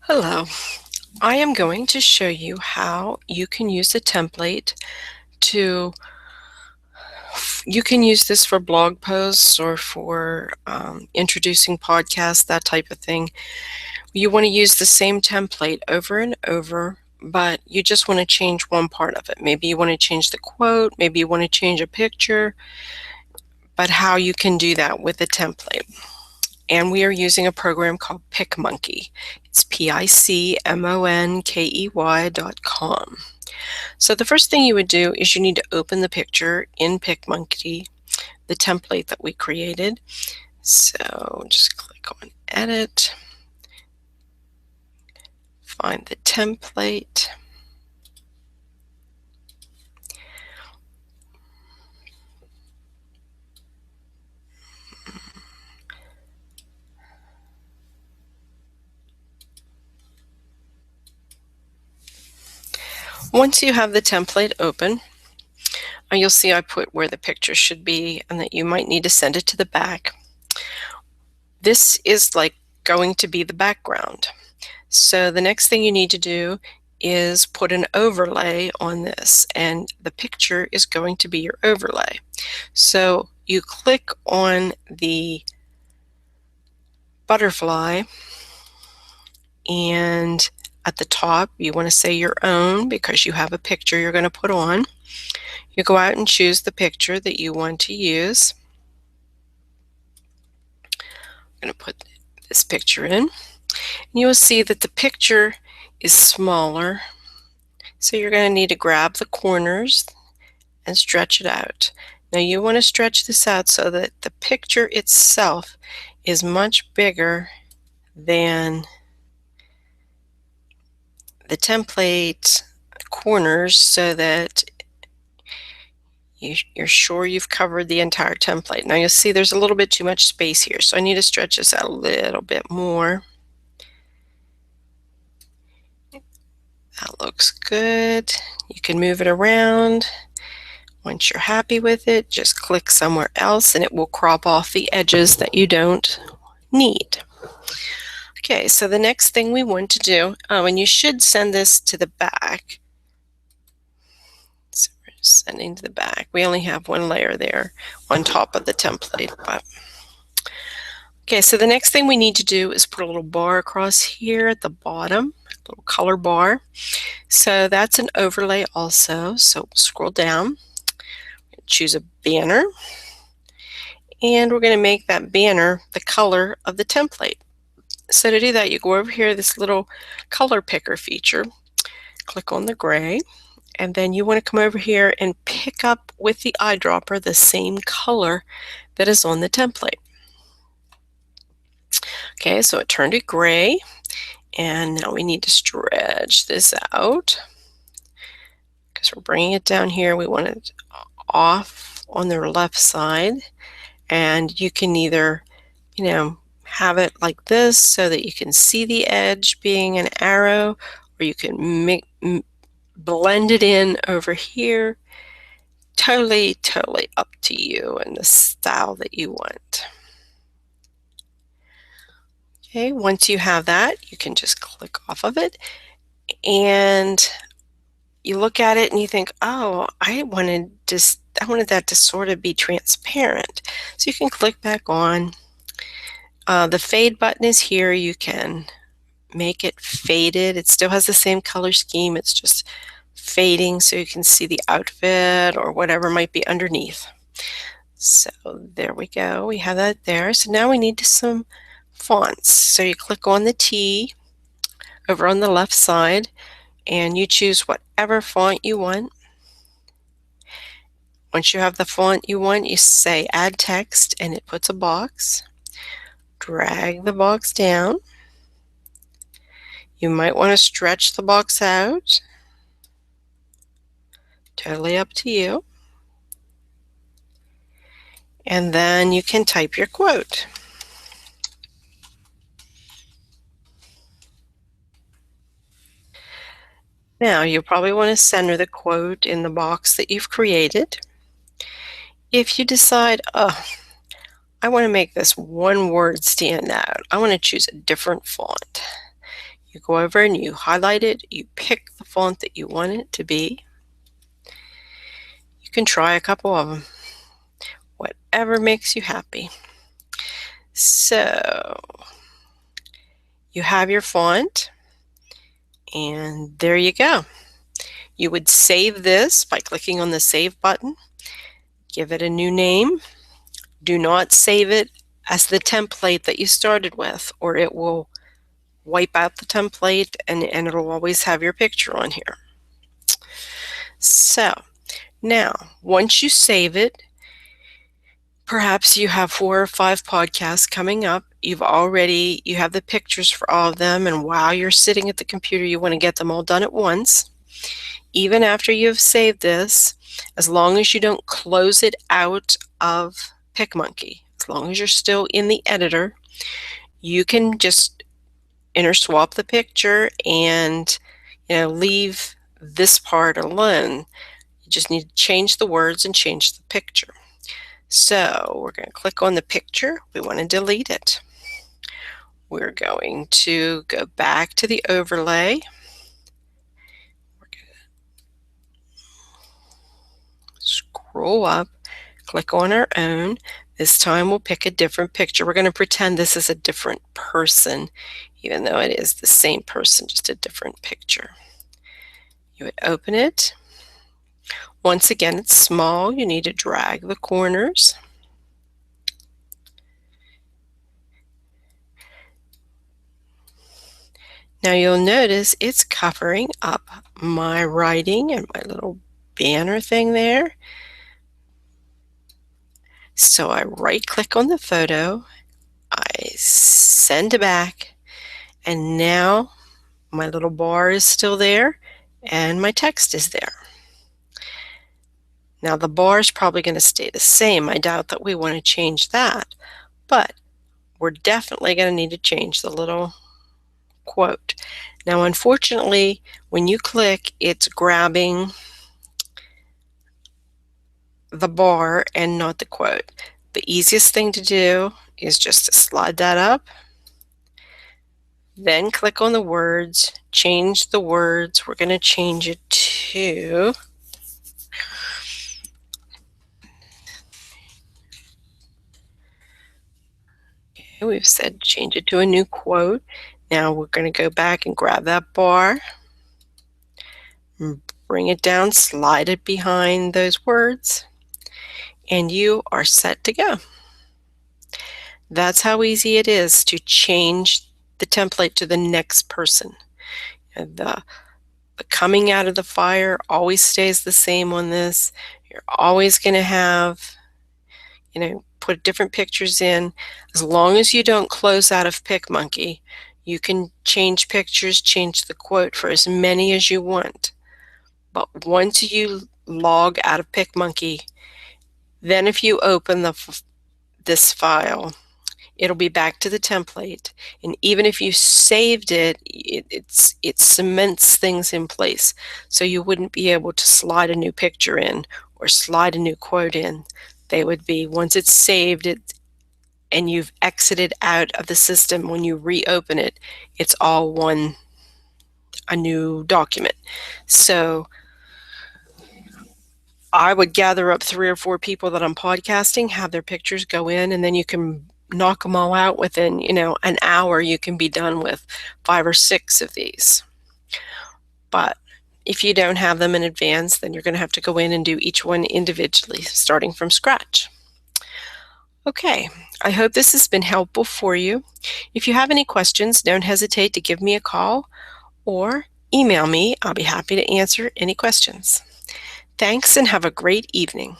Hello. I am going to show you how you can use a template to, you can use this for blog posts or for introducing podcasts, that type of thing. You want to use the same template over and over, but you just want to change one part of it. Maybe you want to change the quote, maybe you want to change a picture, but how you can do that with a template. And we are using a program called PicMonkey. It's PicMonkey.com. So the first thing you would do is you need to open the picture in PicMonkey, the template that we created. So just click on Edit, find the template. Once you have the template open, you'll see I put where the picture should be and that you might need to send it to the back. This is like going to be the background. So the next thing you need to do is put an overlay on this, and the picture is going to be your overlay. So you click on the butterfly, and at the top you want to say your own because you have a picture you're going to put on. You go out and choose the picture that you want to use. I'm going to put this picture in. You will see that the picture is smaller, so you're going to need to grab the corners and stretch it out. Now you want to stretch this out so that the picture itself is much bigger than the template corners, so that you're sure you've covered the entire template. Now you'll see there's a little bit too much space here, so I need to stretch this out a little bit more. That looks good. You can move it around. Once you're happy with it, just click somewhere else and it will crop off the edges that you don't need. Okay, so the next thing we want to do, and you should send this to the back. So we're sending to the back. We only have one layer there on top of the template. Okay, so the next thing we need to do is put a little bar across here at the bottom, a little color bar. So that's an overlay also. So we'll scroll down, choose a banner, and we're going to make that banner the color of the template. So to do that, you go over here, this little color picker feature, click on the gray, and then you want to come over here and pick up with the eyedropper the same color that is on the template. Okay, so it turned it gray, and now we need to stretch this out because we're bringing it down here. We want it off on the left side, and you can either, have it like this so that you can see the edge being an arrow, or you can blend it in over here. Totally up to you and the style that you want. Okay, once you have that, you can just click off of it, and you look at it and you think, oh, I wanted that to sort of be transparent. So you can click back on. The fade button is here. You can make it faded. It still has the same color scheme. It's just fading so you can see the outfit or whatever might be underneath. So there we go. We have that there. So now we need some fonts. So you click on the T over on the left side and you choose whatever font you want. Once you have the font you want, you say add text and it puts a box. Drag the box down. You might want to stretch the box out. Totally up to you. And then you can type your quote. Now you'll probably want to center the quote in the box that you've created. If you decide, oh, I want to make this one word stand out, I want to choose a different font, You go over and you highlight it, you pick the font that you want it to be. You can try a couple of them, whatever makes you happy. So you have your font, and there you go. You would save this by clicking on the Save button, give it a new name. Do not save it as the template that you started with, or it will wipe out the template and it'll always have your picture on here. So now, once you save it, perhaps you have 4 or 5 podcasts coming up. You have the pictures for all of them, and while you're sitting at the computer, you want to get them all done at once. Even after you've saved this, as long as you don't close it out of PicMonkey, as long as you're still in the editor, you can just interswap the picture and leave this part alone. You just need to change the words and change the picture. So we're going to click on the picture. We want to delete it. We're going to go back to the overlay. We're going to scroll up, click on our own. This time we'll pick a different picture. We're going to pretend this is a different person, even though it is the same person, just a different picture. You would open it. Once again, it's small. You need to drag the corners. Now you'll notice it's covering up my writing and my little banner thing there. So I right-click on the photo, I send it back, and now my little bar is still there and my text is there. Now the bar is probably going to stay the same. I doubt that we want to change that, but we're definitely going to need to change the little quote. Now unfortunately, when you click, it's grabbing the bar and not the quote. The easiest thing to do is just to slide that up, then click on the words, change the words. We're going to change it to we've said change it to a new quote. Now we're going to go back and grab that bar, bring it down, slide it behind those words, and you are set to go. That's how easy it is to change the template to the next person. The coming out of the fire always stays the same on this. You're always going to have, put different pictures in. As long as you don't close out of PicMonkey, you can change pictures, change the quote for as many as you want. But once you log out of PicMonkey, then if you open this file, it'll be back to the template. And even if you saved it, it cements things in place. So you wouldn't be able to slide a new picture in or slide a new quote in. They would be, once it's saved and you've exited out of the system, when you reopen it, it's all a new document. So I would gather up 3 or 4 people that I'm podcasting, have their pictures go in, and then you can knock them all out within, an hour. You can be done with 5 or 6 of these. But if you don't have them in advance, then you're going to have to go in and do each one individually, starting from scratch. Okay, I hope this has been helpful for you. If you have any questions, don't hesitate to give me a call or email me. I'll be happy to answer any questions. Thanks and have a great evening.